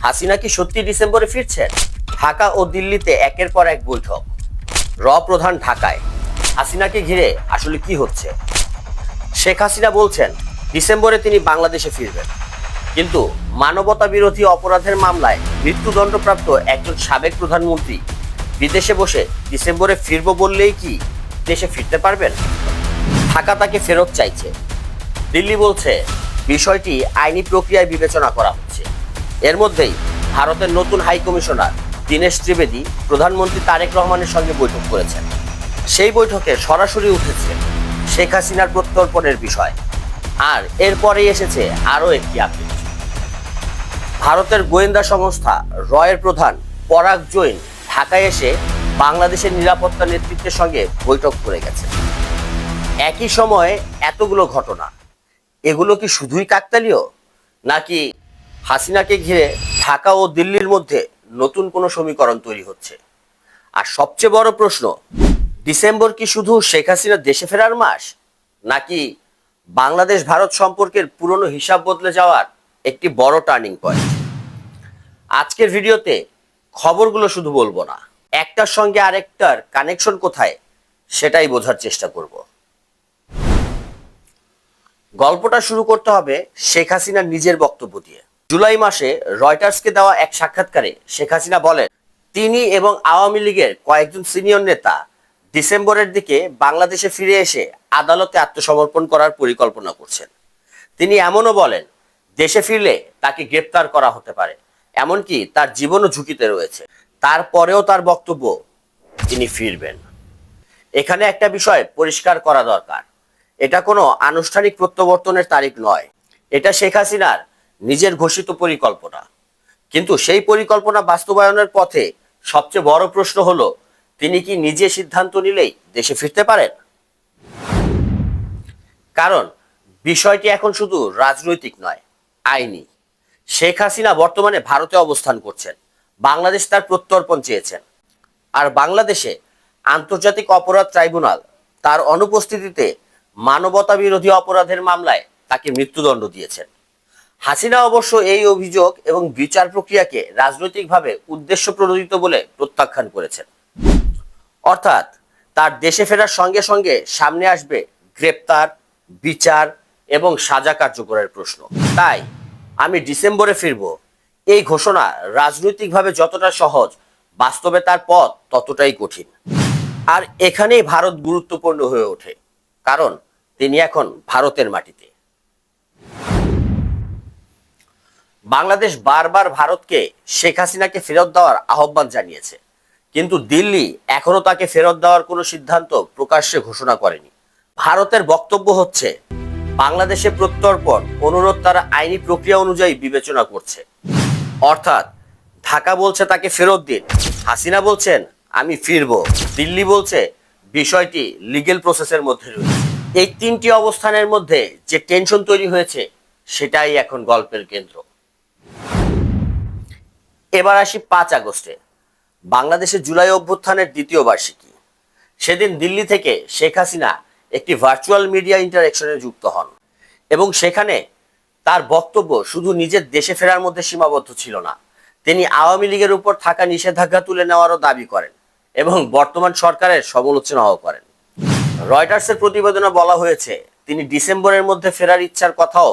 হাসিনা কি সত্যি ডিসেম্বরে ফিরছেন? ঢাকা ও দিল্লিতে একের পর এক বৈঠক। প্রধান ঢাকায়। হাসিনাকে ঘিরে আসলে কি হচ্ছে? শেখ হাসিনা বলছেন ডিসেম্বরে তিনি বাংলাদেশে ফিরবেন, কিন্তু মানবতা বিরোধী অপরাধের মামলায় মৃত্যুদণ্ডপ্রাপ্ত একজন সাবেক প্রধানমন্ত্রী বিদেশে বসে ডিসেম্বরে ফিরব বললেই কি দেশে ফিরতে পারবেন? ঢাকা তাকে ফেরত চাইছে। দিল্লি বলছে বিষয়টি আইনি প্রক্রিয়ায় বিবেচনা করা হচ্ছে। এর মধ্যেই ভারতের নতুন হাই কমিশনার দীনেশ ত্রিবেদী প্রধানমন্ত্রী তারেক রহমানের সঙ্গে বৈঠক করেছেন। সেই বৈঠকে সরাসরি উঠেছে শেখ হাসিনার প্রত্যর্পণের বিষয়। আর এরপরেই এসেছে আরও একটি আপডেট। ভারতের গোয়েন্দা সংস্থা রয়ের প্রধান পরাগ জৈন ঢাকায় এসে বাংলাদেশের নিরাপত্তা নেতৃত্বের সঙ্গে বৈঠক করে গেছে। একই সময়ে এতগুলো ঘটনা, এগুলো কি শুধুই কাকতালীয়, নাকি হাসিনাকে ঘিরে ঢাকা ও দিল্লির মধ্যে নতুন কোনো সমীকরণ তৈরি হচ্ছে? আর সবচেয়ে বড় প্রশ্ন, ডিসেম্বর কি শুধু শেখ হাসিনার দেশে ফেরার মাস, নাকি বাংলাদেশ ভারত সম্পর্কের পুরনো হিসাব বদলে যাওয়ার একটি বড় টার্নিং পয়েন্ট? আজকের ভিডিওতে খবরগুলো শুধু বলবো না, একটার সঙ্গে আরেকটার কানেকশন কোথায় সেটাই বোঝার চেষ্টা করব। গল্পটা শুরু করতে হবে শেখ হাসিনার নিজের বক্তব্য দিয়ে। জুলাই মাসে রয়টার্সকে দেওয়া এক সাক্ষাৎকারে শেখ হাসিনা বলেন তিনি এবং আওয়ামী লীগের কয়েকজন সিনিয়র নেতা ডিসেম্বরের দিকে বাংলাদেশে ফিরে এসে আদালতে আত্মসমর্পণ করার পরিকল্পনা করছেন। তিনি এমনও বলেন দেশে ফিরলে তাকে গ্রেপ্তার করা হতে পারে, এমনকি তার জীবনও ঝুঁকিতে রয়েছে। তারপরেও তার বক্তব্য তিনি ফিরবেন। এখানে একটা বিষয় পরিষ্কার করা দরকার, এটা কোনো আনুষ্ঠানিক প্রত্যাবর্তনের তারিখ নয়, এটা শেখ হাসিনার নিজের ঘোষিত পরিকল্পনা। কিন্তু সেই পরিকল্পনা বাস্তবায়নের পথে সবচেয়ে বড় প্রশ্ন হলো তিনি কি নিজে সিদ্ধান্ত নিলেই দেশে ফিরতে পারেন? কারণ বিষয়টি এখন শুধু রাজনৈতিক নয়, আইনি। শেখ হাসিনা বর্তমানে ভারতে অবস্থান করছেন, বাংলাদেশ তার প্রত্যর্পণ চেয়েছেন। আর বাংলাদেশে আন্তর্জাতিক অপরাধ ট্রাইব্যুনাল তার অনুপস্থিতিতে মানবতা বিরোধী অপরাধের মামলায় তাকে মৃত্যুদণ্ড দিয়েছেন। হাসিনা অবশ্য এই অভিযোগ এবং বিচার প্রক্রিয়াকে রাজনৈতিকভাবে উদ্দেশ্য প্রণোদিত বলে প্রত্যাখ্যান করেছেন। অর্থাৎ তার দেশে ফেরার সঙ্গে সঙ্গে সামনে আসবে গ্রেপ্তার, বিচার এবং সাজা কার্যকরের প্রশ্ন। তাই আমি ডিসেম্বরে ফিরব এই ঘোষণা রাজনৈতিকভাবে যতটা সহজ, বাস্তবে তার পথ ততটাই কঠিন। আর এখানেই ভারত গুরুত্বপূর্ণ হয়ে ওঠে, কারণ তিনি এখন ভারতের মাটিতে। বাংলাদেশ বারবার ভারতকে শেখ হাসিনাকে ফেরত দেওয়ার আহ্বান জানিয়েছে, কিন্তু দিল্লি এখনো তাকে ফেরত দেওয়ার কোনো সিদ্ধান্ত প্রকাশ্যে ঘোষণা করেনি। ভারতের বক্তব্য হচ্ছে বাংলাদেশে প্রত্যর্পণ অনুরোধ তারা আইনি প্রক্রিয়া অনুযায়ী বিবেচনা করছে। অর্থাৎ ঢাকা বলছে তাকে ফেরত দিন, হাসিনা বলছেন আমি ফিরবো, দিল্লি বলছে বিষয়টি লিগ্যাল প্রসেসের মধ্যে রয়েছে। এই তিনটি অবস্থানের মধ্যে যে টেনশন তৈরি হয়েছে সেটাই এখন গল্পের কেন্দ্র। এবার আসি 5 আগস্টে, বাংলাদেশের জুলাই অভ্যুত্থানের দ্বিতীয় বার্ষিকী। সেদিন দিল্লি থেকে শেখ হাসিনা একটি ভার্চুয়াল মিডিয়া ইন্টারঅ্যাকশনে যুক্ত হন এবং সেখানে তার বক্তব্য শুধু নিজের দেশে ফেরার মধ্যে সীমাবদ্ধ ছিল না, তিনি আওয়ামী লীগের উপর থাকা নিষেধাজ্ঞা তুলে নেওয়ারও দাবি করেন এবং বর্তমান সরকারের সমালোচনাও করেন। রয়টার্সের প্রতিবেদনে বলা হয়েছে তিনি ডিসেম্বরের মধ্যে ফেরার ইচ্ছার কথাও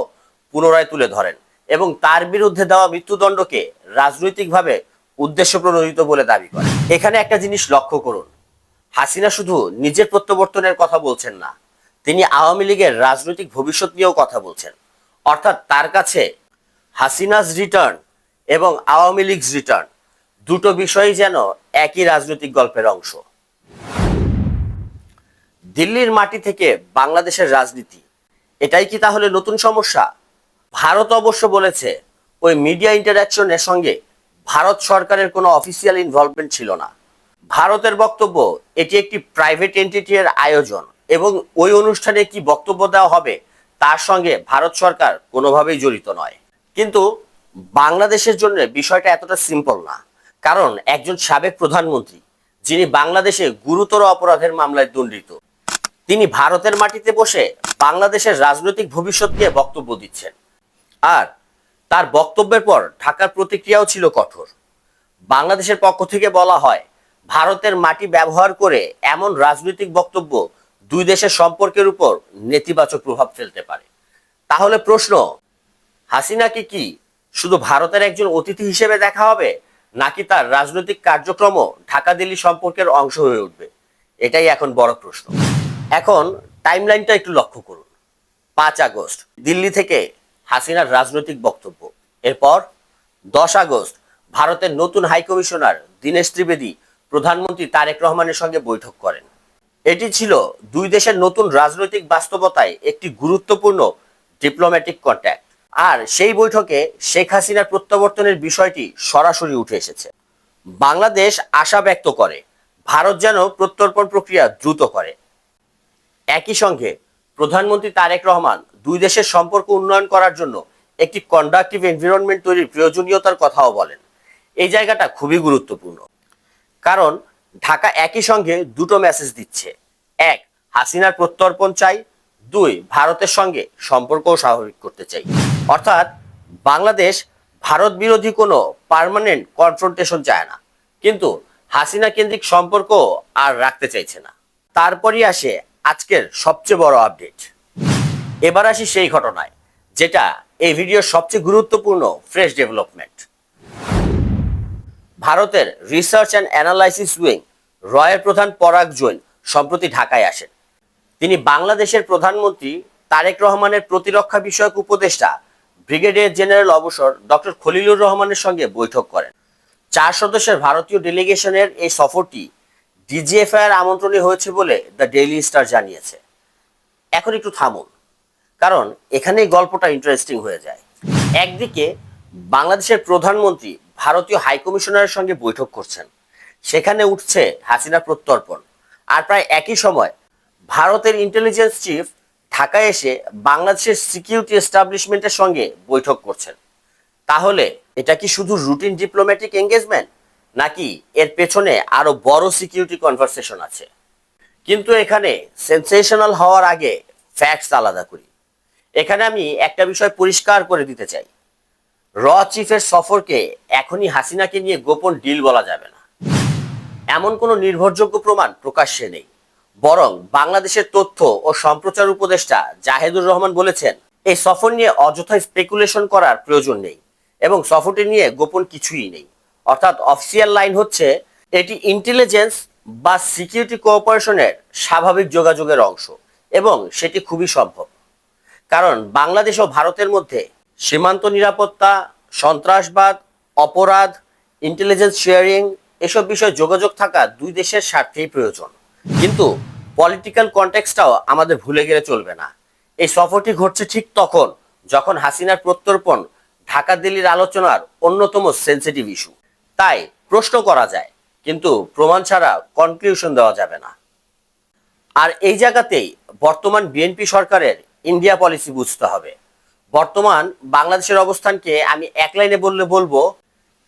পুনরায় তুলে ধরেন এবং তার বিরুদ্ধে দেওয়া মৃত্যুদণ্ডকে রাজনৈতিকভাবে উদ্দেশ্য প্রণোদিত বলে দাবি করেন। এখানে একটা জিনিস লক্ষ্য করুন, হাসিনা শুধু নিজের প্রত্যাবর্তনের কথা বলছেন না, তিনি আওয়ামী লীগের রাজনৈতিক ভবিষ্যৎ নিয়েও কথা বলছেন। অর্থাৎ তার কাছে হাসিনাস রিটার্ন এবং আওয়ামী লীগস রিটার্ন দুটো বিষয়ই যেন একই রাজনৈতিক গল্পের অংশ। দিল্লির মাটি থেকে বাংলাদেশের রাজনীতি, এটাই কি তাহলে নতুন সমস্যা? ভারত অবশ্য বলেছে ওই মিডিয়া ইন্টারঅ্যাকশনের সঙ্গে ভারত সরকারের কোনো অফিসিয়াল ইনভলভমেন্ট ছিল না। ভারতের বক্তব্য এটি একটি প্রাইভেট এন্টিটির আয়োজন এবং ওই অনুষ্ঠানে কি বক্তব্য দেওয়া হবে তার সঙ্গে ভারত সরকার কোনোভাবেই জড়িত নয়। কিন্তু বাংলাদেশের জন্য বিষয়টা এতটা সিম্পল না, কারণ একজন সাবেক প্রধানমন্ত্রী যিনি বাংলাদেশে গুরুতর অপরাধের মামলায় দণ্ডিত, তিনি ভারতের মাটিতে বসে বাংলাদেশের রাজনৈতিক ভবিষ্যৎ নিয়ে বক্তব্য দিচ্ছেন। আর তার বক্তব্যের পর ঢাকার প্রতিক্রিয়াও ছিল কঠোর। বাংলাদেশের পক্ষ থেকে বলা হয়, ভারতের মাটি ব্যবহার করে এমন রাজনৈতিক বক্তব্য দুই দেশের সম্পর্কের উপর নেতিবাচক প্রভাব ফেলতে পারে। তাহলে প্রশ্ন, হাসিনাকে কি শুধু ভারতের একজন অতিথি হিসেবে দেখা হবে, নাকি তার রাজনৈতিক কার্যক্রমও ঢাকা দিল্লি সম্পর্কের অংশ হয়ে উঠবে? এটাই এখন বড় প্রশ্ন। এখন টাইমলাইনটা একটু লক্ষ্য করুন। 5 আগস্ট দিল্লি থেকে হাসিনার রাজনৈতিক বক্তব্য। এরপর 10 আগস্ট ভারতের নতুন হাইকমিশনার দীনেশ ত্রিবেদী প্রধানমন্ত্রী তারেক রহমানের সঙ্গে বৈঠক করেন। এটি ছিল দুই দেশের নতুন রাজনৈতিক বাস্তবতায় একটি গুরুত্বপূর্ণ ডিপ্লোম্যাটিক কন্ট্যাক্ট। আর সেই বৈঠকে শেখ হাসিনার প্রত্যাবর্তনের বিষয়টি সরাসরি উঠে এসেছে। বাংলাদেশ আশা ব্যক্ত করে ভারত যেন প্রত্যর্পণ প্রক্রিয়া দ্রুত করে। একই সঙ্গে প্রধানমন্ত্রী তারেক রহমান দুই দেশের সম্পর্ক উন্নয়ন করার জন্য একটি কন্ডাক্টিভ এনভায়রনমেন্ট তৈরির প্রয়োজনীয়তার কথাও বলেন। এই জায়গাটা খুবই গুরুত্বপূর্ণ, কারণ ঢাকা একই সঙ্গে দুটো মেসেজ দিচ্ছে। 1, হাসিনার প্রত্যর্পণ চাই। 2, ভারতের সঙ্গে সম্পর্কও স্বাভাবিক করতে চাই। অর্থাৎ বাংলাদেশ ভারত বিরোধী কোনো পার্মানেন্ট কনফ্রন্টেশন চায় না, কিন্তু হাসিনা কেন্দ্রিক সম্পর্ক আর রাখতে চাইছে না। তারপরই আসে আজকের সবচেয়ে বড় আপডেট। এবার আসি সেই ঘটনায় যেটা এই ভিডিওর সবচেয়ে গুরুত্বপূর্ণ ফ্রেশ ডেভেলপমেন্ট। ভারতের রিসার্চ অ্যান্ড অ্যানালাইসিস উইং রয়ের প্রধান পরাগ জৈন সম্প্রতি ঢাকায় আসেন। তিনি বাংলাদেশের প্রধানমন্ত্রী তারেক রহমানের প্রতিরক্ষা বিষয়ক উপদেষ্টা ব্রিগেডিয়ার জেনারেল অবসর ডক্টর খলিলুর রহমানের সঙ্গে বৈঠক করেন। 4 সদস্যের ভারতীয় ডেলিগেশনের এই সফরটি ডিজিএফআই এর আমন্ত্রণে হয়েছে বলে দ্য ডেইলি স্টার জানিয়েছে। এখন একটু থামুন, কারণ এখানেই গল্পটা ইন্টারেস্টিং হয়ে যায়। একদিকে বাংলাদেশের প্রধানমন্ত্রী ভারতীয় হাইকমিশনারের সঙ্গে বৈঠক করছেন, সেখানে উঠছে হাসিনা প্রত্যর্পণ। আর প্রায় একই সময় ভারতের ইন্টেলিজেন্স চিফ ঢাকায় এসে বাংলাদেশের সিকিউরিটি এস্টাবলিশমেন্টের সঙ্গে বৈঠক করছেন। তাহলে এটা কি শুধু রুটিন ডিপ্লোম্যাটিক এঙ্গেজমেন্ট, নাকি এর পেছনে আরো বড় সিকিউরিটি কনভারসেশন আছে? কিন্তু এখানে সেন্সেশনাল হওয়ার আগে ফ্যাক্টস আলাদা করি। এখানে আমি একটা বিষয় পরিষ্কার করে দিতে চাই, র চিফের সফরকে এখনই হাসিনাকে নিয়ে গোপন ডিল বলা যাবে না। এমন কোনো নির্ভরযোগ্য প্রমাণ প্রকাশ্যে নেই। বরং বাংলাদেশের তথ্য ও সম্প্রচার উপদেষ্টা জাহেদুর রহমান বলেছেন, এই সফর নিয়ে অযথা স্পেকুলেশন করার প্রয়োজন নেই এবং সফরটি নিয়ে গোপন কিছুই নেই। অর্থাৎ অফিসিয়াল লাইন হচ্ছে, এটি ইন্টেলিজেন্স বা সিকিউরিটি কোঅপারেশনের স্বাভাবিক যোগাযোগের অংশ এবং সেটি খুবই সম্ভব। কারণ বাংলাদেশ ও ভারতের মধ্যে সীমান্ত নিরাপত্তা, সন্ত্রাসবাদ, অপরাধ, ইন্টেলিজেন্স শেয়ারিং এসব বিষয়ে যোগাযোগ থাকা দুই দেশের স্বার্থেই প্রয়োজন। কিন্তু পলিটিক্যাল কনটেক্সটটাও আমাদের ভুলে গেলে চলবে না। এই সফরটি ঘটছে ঠিক তখন যখন হাসিনার প্রত্যর্পণ ঢাকা দিল্লির আলোচনার অন্যতম সেন্সিটিভ ইস্যু। তাই প্রশ্ন করা যায়, কিন্তু প্রমাণ ছাড়া কনক্লুশন দেওয়া যাবে না। আর এই জায়গাতেই বর্তমান বিএনপি সরকারের ইন্ডিয়া পলিসি বুঝতে হবে। বর্তমান বাংলাদেশের অবস্থানকে আমি এক লাইনে বলবো,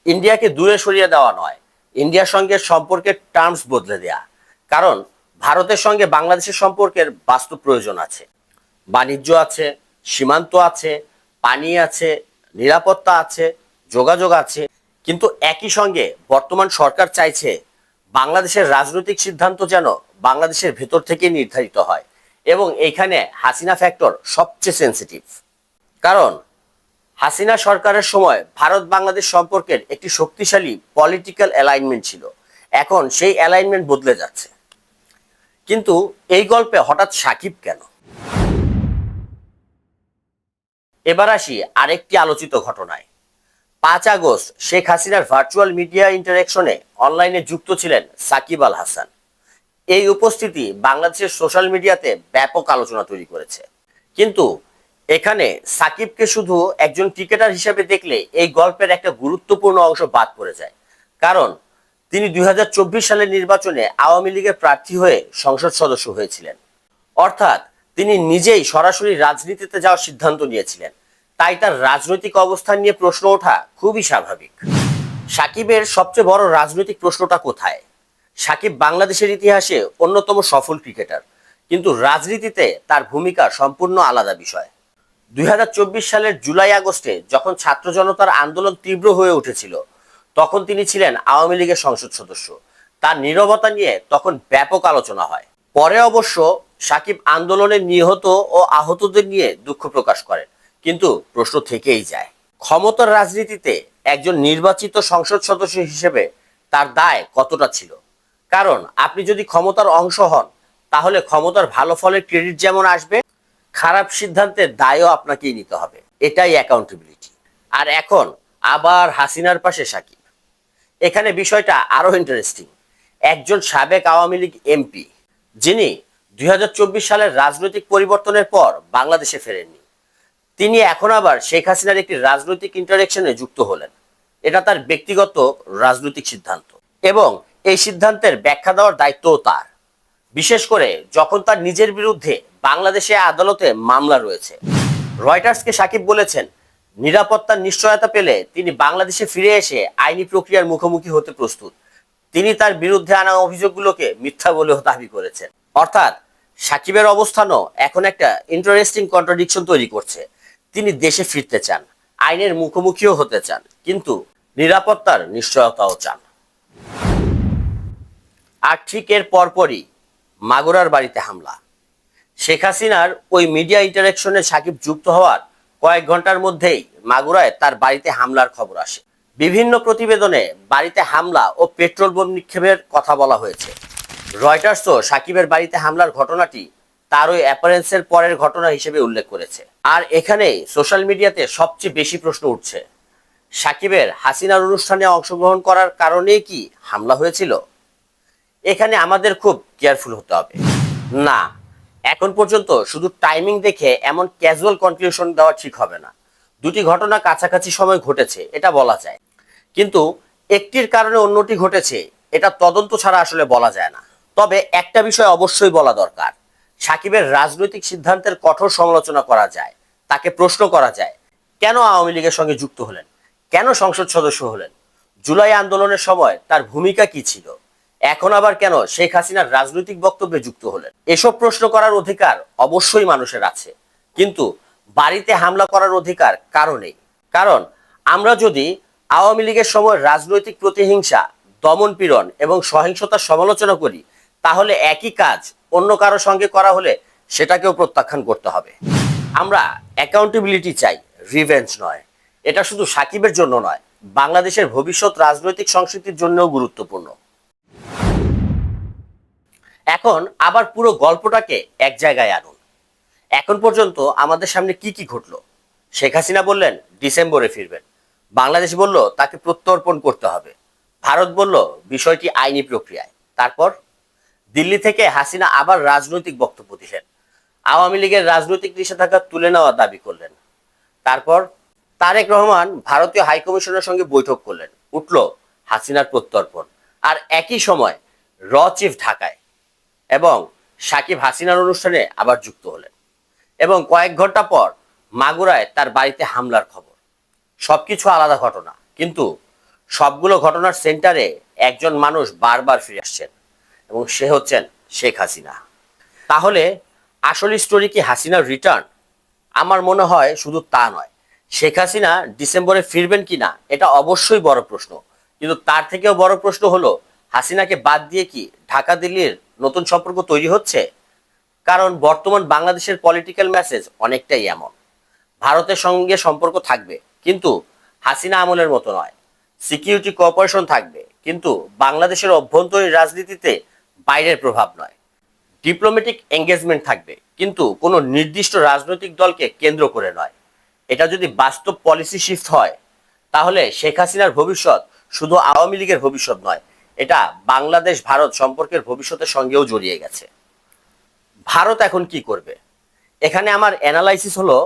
ইন্ডিয়াকে দূরে সরিয়ে দেওয়া নয়, ইন্ডিয়ার সঙ্গে সম্পর্কের টার্মস বদলে দেয়া। কারণ ভারতের সঙ্গে বাংলাদেশের সম্পর্কের বাস্তব প্রয়োজন আছে। বাণিজ্য আছে, সীমান্ত আছে, পানি আছে, নিরাপত্তা আছে, যোগাযোগ আছে। কিন্তু একই সঙ্গে বর্তমান সরকার চাইছে বাংলাদেশের রাজনৈতিক সিদ্ধান্ত যেন বাংলাদেশের ভেতর থেকে নির্ধারিত হয়, এবং এইখানে হাসিনা ফ্যাক্টর সবচেয়ে সেন্সিটিভ। কারণ হাসিনা সরকারের সময় ভারত বাংলাদেশ সম্পর্কের একটি শক্তিশালী পলিটিক্যাল অ্যালাইনমেন্ট ছিল, এখন সেই অ্যালাইনমেন্ট বদলে যাচ্ছে। কিন্তু এই গল্পে হঠাৎ সাকিব কেন? এবার আসি আরেকটি আলোচিত ঘটনায়। 5 আগস্ট শেখ হাসিনার ভার্চুয়াল মিডিয়া ইন্টারেকশনে অনলাইনে যুক্ত ছিলেন সাকিব আল হাসান। এই উপস্থিতি বাংলাদেশের সোশ্যাল মিডিয়াতে ব্যাপক আলোচনা তৈরি করেছে। কিন্তু এখানে সাকিবকে শুধু একজন ক্রিকেটার হিসেবে দেখলে এই গল্পের একটা গুরুত্বপূর্ণ অংশ বাদ পড়ে যায়। কারণ তিনি 2024 সালের নির্বাচনে আওয়ামী লীগের প্রার্থী হয়ে সংসদ সদস্য হয়েছিলেন। অর্থাৎ তিনি নিজেই সরাসরি রাজনীতিতে যাওয়ার সিদ্ধান্ত নিয়েছিলেন। তাই তার রাজনৈতিক অবস্থান নিয়ে প্রশ্ন ওঠা খুবই স্বাভাবিক। সাকিবের সবচেয়ে বড় রাজনৈতিক প্রশ্নটা কোথায়? সাকিব বাংলাদেশের ইতিহাসে অন্যতম সফল ক্রিকেটার, কিন্তু রাজনীতিতে তার ভূমিকা সম্পূর্ণ আলাদা বিষয়। 2024 সালের জুলাই আগস্টে যখন ছাত্র জনতার আন্দোলন তীব্র হয়ে উঠেছিল, তখন তিনি ছিলেন আওয়ামী লীগের সংসদ সদস্য। তার নীরবতা নিয়ে তখন ব্যাপক আলোচনা হয়। পরে অবশ্য সাকিব আন্দোলনে নিহত ও আহতদের নিয়ে দুঃখ প্রকাশ করেন, কিন্তু প্রশ্ন থেকেই যায়, ক্ষমতার রাজনীতিতে একজন নির্বাচিত সংসদ সদস্য হিসেবে তার দায় কতটা ছিল। কারণ আপনি যদি ক্ষমতার অংশ হন, তাহলে ক্ষমতার ভালো ফলের ক্রেডিট যেমন আসবে, খারাপ সিদ্ধান্তের দায়ও আপনাকেই নিতে হবে। এটাই অ্যাকাউন্টেবিলিটি। আর এখন আবার হাসিনার পাশে সাকিব। এখানে বিষয়টা আরো ইন্টারেস্টিং। একজন সাবেক আওয়ামী লীগ এমপি, যিনি 2024 সালের রাজনৈতিক পরিবর্তনের পর বাংলাদেশে ফেরেননি, তিনি এখন আবার শেখ হাসিনার একটি রাজনৈতিক ইন্টারেকশনে যুক্ত হলেন। এটা তার ব্যক্তিগত রাজনৈতিক সিদ্ধান্ত, এবং এই সিদ্ধান্তের ব্যাখ্যা দেওয়ার দায়িত্বও তার। বিশেষ করে যখন তার নিজের বিরুদ্ধে বাংলাদেশে আদালতে মামলা রয়েছে। রয়টার্সকে সাকিব বলেছেন, নিরাপত্তার নিশ্চয়তা পেলে তিনি বাংলাদেশে ফিরে এসে আইনি প্রক্রিয়ার মুখোমুখি হতে প্রস্তুত। তিনি তার বিরুদ্ধে আনা অভিযোগগুলোকে মিথ্যা বলেও দাবি করেছেন। অর্থাৎ সাকিবের অবস্থানও এখন একটা ইন্টারেস্টিং কন্ট্রাডিকশন তৈরি করছে। তিনি দেশে ফিরতে চান, আইনের মুখোমুখিও হতে চান, কিন্তু নিরাপত্তার নিশ্চয়তাও চান। আর ঠিক এর পরপরই মাগুরার বাড়িতে হামলা। শেখ হাসিনার ওই মিডিয়া ইন্টারেকশনে সাকিব যুক্ত হওয়ার কয়েক ঘন্টার মধ্যেই মাগুরায় তার বাড়িতে হামলার খবর আসে। বিভিন্ন প্রতিবেদনে বাড়িতে হামলা ও পেট্রোল বোম নিক্ষেপের কথা বলা হয়েছে। রয়টার্সও সাকিবের বাড়িতে হামলার ঘটনাটি তার ওই অ্যাপারেন্সের পরের ঘটনা হিসেবে উল্লেখ করেছে। আর এখানেই সোশ্যাল মিডিয়াতে সবচেয়ে বেশি প্রশ্ন উঠছে, সাকিবের হাসিনার অনুষ্ঠানে অংশগ্রহণ করার কারণেই কি হামলা হয়েছিল? এখানে আমাদের খুব কেয়ারফুল হতে হবে। না, এখন পর্যন্ত শুধু টাইমিং দেখে এমন ক্যাজুয়াল কনক্লুশন দেওয়া ঠিক হবে না। দুটি ঘটনা কাছাকাছি সময় ঘটেছে এটা বলা যায়, কিন্তু একটির কারণে অন্যটি ঘটেছে এটা তদন্ত ছাড়া আসলে বলা যায় না। তবে একটা বিষয় অবশ্যই বলা দরকার, সাকিবের রাজনৈতিক সিদ্ধান্তের কঠোর সমালোচনা করা যায়। তাকে প্রশ্ন করা যায়, কেন আওয়ামী লীগের সঙ্গে যুক্ত হলেন, কেন সংসদ সদস্য হলেন, জুলাই আন্দোলনের সময় তার ভূমিকা কি ছিল, এখন আবার কেন শেখ হাসিনার রাজনৈতিক বক্তব্যে যুক্ত হলেন। এসব প্রশ্ন করার অধিকার অবশ্যই মানুষের আছে, কিন্তু বাড়িতে হামলা করার অধিকার কারো নেই। কারণ আমরা যদি আওয়ামী লীগের সময় রাজনৈতিক প্রতিহিংসা, দমন পীড়ন এবং সহিংসতার সমালোচনা করি, তাহলে একই কাজ অন্য কারো সঙ্গে করা হলে সেটাকেও প্রত্যাখ্যান করতে হবে। আমরা অ্যাকাউন্টেবিলিটি চাই, রিভেঞ্জ নয়। এটা শুধু সাকিবের জন্য নয়, বাংলাদেশের ভবিষ্যৎ রাজনৈতিক সংস্কৃতির জন্যও গুরুত্বপূর্ণ। এখন আবার পুরো গল্পটাকে এক জায়গায় আনুন। এখন পর্যন্ত আমাদের সামনে কি কি ঘটলো? শেখ হাসিনা বললেন ডিসেম্বরে ফিরবেন, বাংলাদেশ বলল তাকে প্রত্যর্পণ করতে হবে, ভারত বলল বিষয়টি আইনি প্রক্রিয়ায়। তারপর দিল্লি থেকে হাসিনা আবার রাজনৈতিক বক্তব্য দিলেন, আওয়ামী লীগের রাজনৈতিক নিষেধাজ্ঞা তুলে নেওয়ার দাবি করলেন। তারপর তারেক রহমান ভারতীয় হাইকমিশনের সঙ্গে বৈঠক করলেন, উঠল হাসিনার প্রত্যর্পণ। আর একই সময় র চিফ ঢাকায়, এবং সাকিব হাসিনার অনুষ্ঠানে আবার যুক্ত হলেন। এবং কয়েক ঘন্টা পর মাগুরায় তার বাড়িতে হামলার খবর। সবকিছু আলাদা ঘটনা, কিন্তু সবগুলো ঘটনার সেন্টারে একজন মানুষ বারবার ফিরে আসছেন, এবং সে হচ্ছেন শেখ হাসিনা। তাহলে আসল স্টোরি কি হাসিনার রিটার্ন? আমার মনে হয় শুধু তা নয়, শেখ হাসিনা ডিসেম্বরে ফিরবেন কিনা এটা অবশ্যই বড় প্রশ্ন, কিন্তু তার থেকেও বড় প্রশ্ন হলো হাসিনাকে বাদ দিয়ে কি ঢাকা দিল্লির নতুন সম্পর্ক তৈরি হচ্ছে? কারণ বর্তমান বাংলাদেশের পলিটিক্যাল মেসেজ অনেকটাই এমন, ভারতের সঙ্গে সম্পর্ক থাকবে কিন্তু হাসিনা আমলের মতো নয়, সিকিউরিটি কোঅপারেশন থাকবে কিন্তু বাংলাদেশের অভ্যন্তরীণ রাজনীতিতে বাইরের প্রভাব নয়, ডিপ্লোম্যাটিক এঙ্গেজমেন্ট থাকবে কিন্তু কোনো নির্দিষ্ট রাজনৈতিক দলকে কেন্দ্র করে নয়। এটা যদি বাস্তব পলিসি শিফট হয়, তাহলে শেখ হাসিনার ভবিষ্যৎ শুধু আওয়ামী লীগের ভবিষ্যৎ নয়, এটা বাংলাদেশ ভারত সম্পর্কের ভবিষ্যতের সঙ্গেও জড়িয়ে গেছে। ভারত এখন কি করবে? এখানে আমার অ্যানালাইসিস হলো,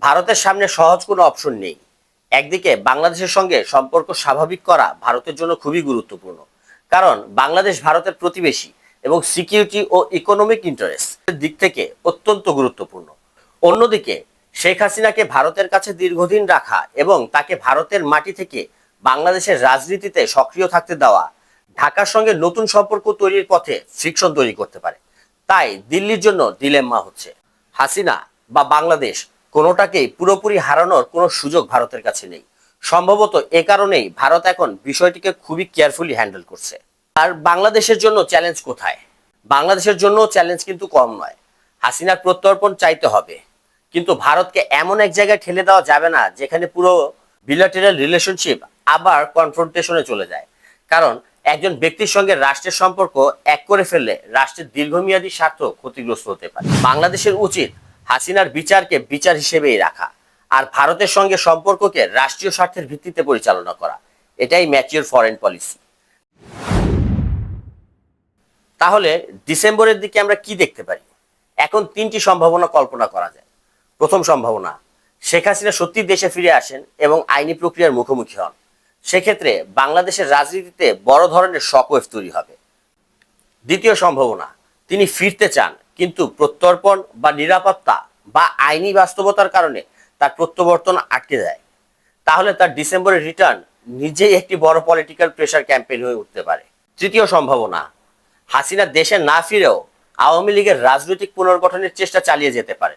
ভারতের সামনে সহজ কোনো অপশন নেই। একদিকে বাংলাদেশের সঙ্গে সম্পর্ক স্বাভাবিক করা ভারতের জন্য খুবই গুরুত্বপূর্ণ, কারণ বাংলাদেশ ভারতের প্রতিবেশী এবং সিকিউরিটি ও ইকোনমিক ইন্টারেস্টের দিক থেকে অত্যন্ত গুরুত্বপূর্ণ। অন্যদিকে শেখ হাসিনাকে ভারতের কাছে দীর্ঘদিন রাখা এবং তাকে ভারতের মাটি থেকে বাংলাদেশের রাজনীতিতে সক্রিয় থাকতে দেওয়া ঢাকার সঙ্গে নতুন সম্পর্ক তৈরির পথে ফ্রিকশন তৈরি করতে পারে। তাই দিল্লির জন্য ডিলেম্মা হচ্ছে, হাসিনা বা বাংলাদেশ কোনোটাকেই পুরোপুরি হারানোর কোনো সুযোগ ভারতের কাছে নেই। সম্ভবত এ কারণেই ভারত এখন বিষয়টিকে খুবই কেয়ারফুলি হ্যান্ডেল করছে। আর বাংলাদেশের জন্য চ্যালেঞ্জ কোথায়? বাংলাদেশের জন্য চ্যালেঞ্জ কিন্তু কম নয়। হাসিনার প্রত্যর্পণ চাইতে হবে, কিন্তু ভারতকে এমন এক জায়গায় ঠেলে দেওয়া যাবে না যেখানে পুরো বিলাটেরাল রিলেশনশিপ আবার কনফ্রন্টেশনে চলে যায়। কারণ একজন ব্যক্তির সঙ্গে রাষ্ট্রের সম্পর্ক এক করে ফেললে রাষ্ট্রের দীর্ঘমেয়াদী স্বার্থ ক্ষতিগ্রস্ত হতে পারে। বাংলাদেশের উচিত হাসিনার বিচারকে বিচার হিসেবেই রাখা, আর ভারতের সঙ্গে সম্পর্ককে রাষ্ট্রীয় স্বার্থের ভিত্তিতে পরিচালনা করা। এটাই ম্যাচিওর ফরেন পলিসি। তাহলে ডিসেম্বরের দিকে আমরা কি দেখতে পারি? এখন তিনটি সম্ভাবনা কল্পনা করা যায়। প্রথম সম্ভাবনা, শেখ হাসিনা সত্যি দেশে ফিরে আসেন এবং আইনি প্রক্রিয়ার মুখোমুখি হন। সেক্ষেত্রে বাংলাদেশের রাজনীতিতে বড় ধরনের শকওয়েভ তৈরি হবে। দ্বিতীয় সম্ভাবনা, তিনি ফিরতে চান, কিন্তু প্রত্যর্পণ বা নিরাপত্তা বা আইনি বাস্তবতার কারণে তার প্রত্যাবর্তন আটকে যায়। তাহলে তার ডিসেম্বরের রিটার্ন নিজেই একটি বড় পলিটিক্যাল প্রেশার ক্যাম্পেইন হয়ে উঠতে পারে। তৃতীয় সম্ভাবনা, হাসিনা দেশে না ফিরেও আওয়ামী লীগের রাজনৈতিক পুনর্গঠনের চেষ্টা চালিয়ে যেতে পারে।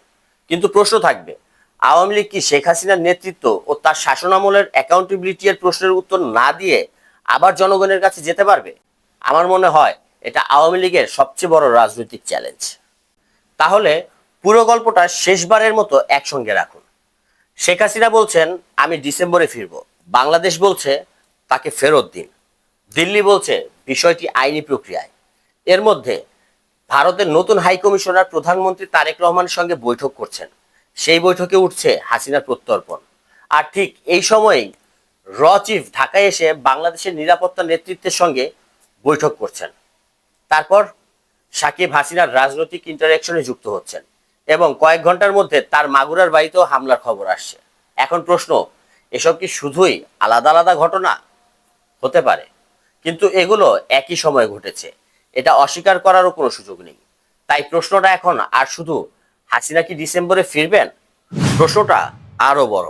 কিন্তু প্রশ্ন থাকবে, আওয়ামী লীগ কি শেখ হাসিনার নেতৃত্ব ও তার শাসনামলের অ্যাকাউন্টেবিলিটি এর প্রশ্নের উত্তর না দিয়ে আবার জনগণের কাছে যেতে পারবে? আমার মনে হয় এটা আওয়ামী লীগের সবচেয়ে বড় রাজনৈতিক চ্যালেঞ্জ। তাহলে পুরো গল্পটা শেষবারের মতো একসঙ্গে রাখুন। শেখ হাসিনা বলছেন আমি ডিসেম্বরে ফিরব, বাংলাদেশ বলছে তাকে ফেরত দিন, দিল্লি বলছে বিষয়টি আইনি প্রক্রিয়ায়। এর মধ্যে ভারতের নতুন হাই কমিশনার প্রধানমন্ত্রী তারেক রহমানের সঙ্গে বৈঠক করছেন। সেই বৈঠকে উঠছে হাসিনার প্রত্যর্পণ। আর ঠিক এই সময়েই র চিফ ঢাকায় এসে বাংলাদেশের নিরাপত্তা নেতৃত্বের সঙ্গে বৈঠক করছেন। তারপর সাকিব হাসিনার রাজনৈতিক ইন্টারঅ্যাকশনে যুক্ত হচ্ছেন এবং কয়েক ঘন্টার মধ্যে তার মাগুরার বাড়িতেও হামলার খবর আসছে। এখন প্রশ্ন, এসব কি শুধুই আলাদা আলাদা ঘটনা? হতে পারে, কিন্তু এগুলো একই সময়ে ঘটেছে, এটা অস্বীকার করারও কোনো সুযোগ নেই। তাই প্রশ্নটা এখন আর শুধু হাসিনা কি ডিসেম্বরে ফিরবেন, প্রশ্নটা আরো বড়,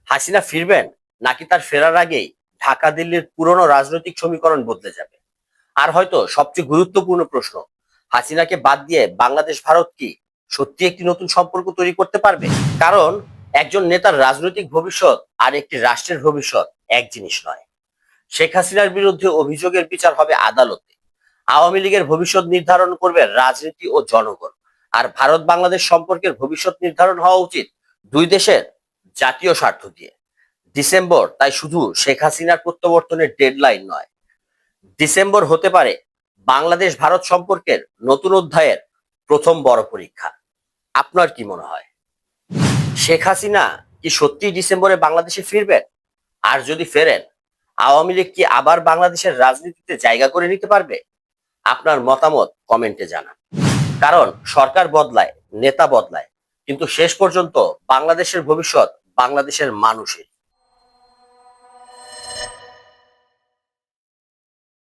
হাসিনা ফিরবেন নাকি তার ফেরার আগেই ঢাকা দিল্লির পুরনো রাজনৈতিক সমীকরণ বদলে যাবে? আর হয়তো সবচেয়ে গুরুত্বপূর্ণ প্রশ্ন, হাসিনাকে বাদ দিয়ে বাংলাদেশ ভারত কি সত্যি একটি নতুন সম্পর্ক তৈরি করতে পারবে? কারণ একজন নেতার রাজনৈতিক ভবিষ্যৎ আর একটি রাষ্ট্রের ভবিষ্যৎ এক জিনিস নয়। শেখ হাসিনার বিরুদ্ধে অভিযোগের বিচার হবে আদালতে, আওয়ামী লীগের ভবিষ্যৎ নির্ধারণ করবে রাজনীতি ও জনগণ, আর ভারত বাংলাদেশ সম্পর্কের ভবিষ্যৎ নির্ধারণ হওয়া উচিত দুই দেশের জাতীয় স্বার্থ দিয়ে। ডিসেম্বর তাই শুধু শেখ হাসিনার প্রত্যাবর্তনের ডেডলাইন নয়, ডিসেম্বর হতে পারে বাংলাদেশ ভারত সম্পর্কের নতুন অধ্যায়ের প্রথম বড় পরীক্ষা। আপনার কি মনে হয়, শেখ হাসিনা কি সত্যি ডিসেম্বরে বাংলাদেশে ফিরবেন? আর যদি ফেরেন, আওয়ামী লীগ কি আবার বাংলাদেশের রাজনীতিতে জায়গা করে নিতে পারবে? আপনার মতামত কমেন্টে জানান। কারণ সরকার বদলায়, নেতা বদলায়, কিন্তু শেষ পর্যন্ত বাংলাদেশের ভবিষ্যৎ বাংলাদেশের মানুষের।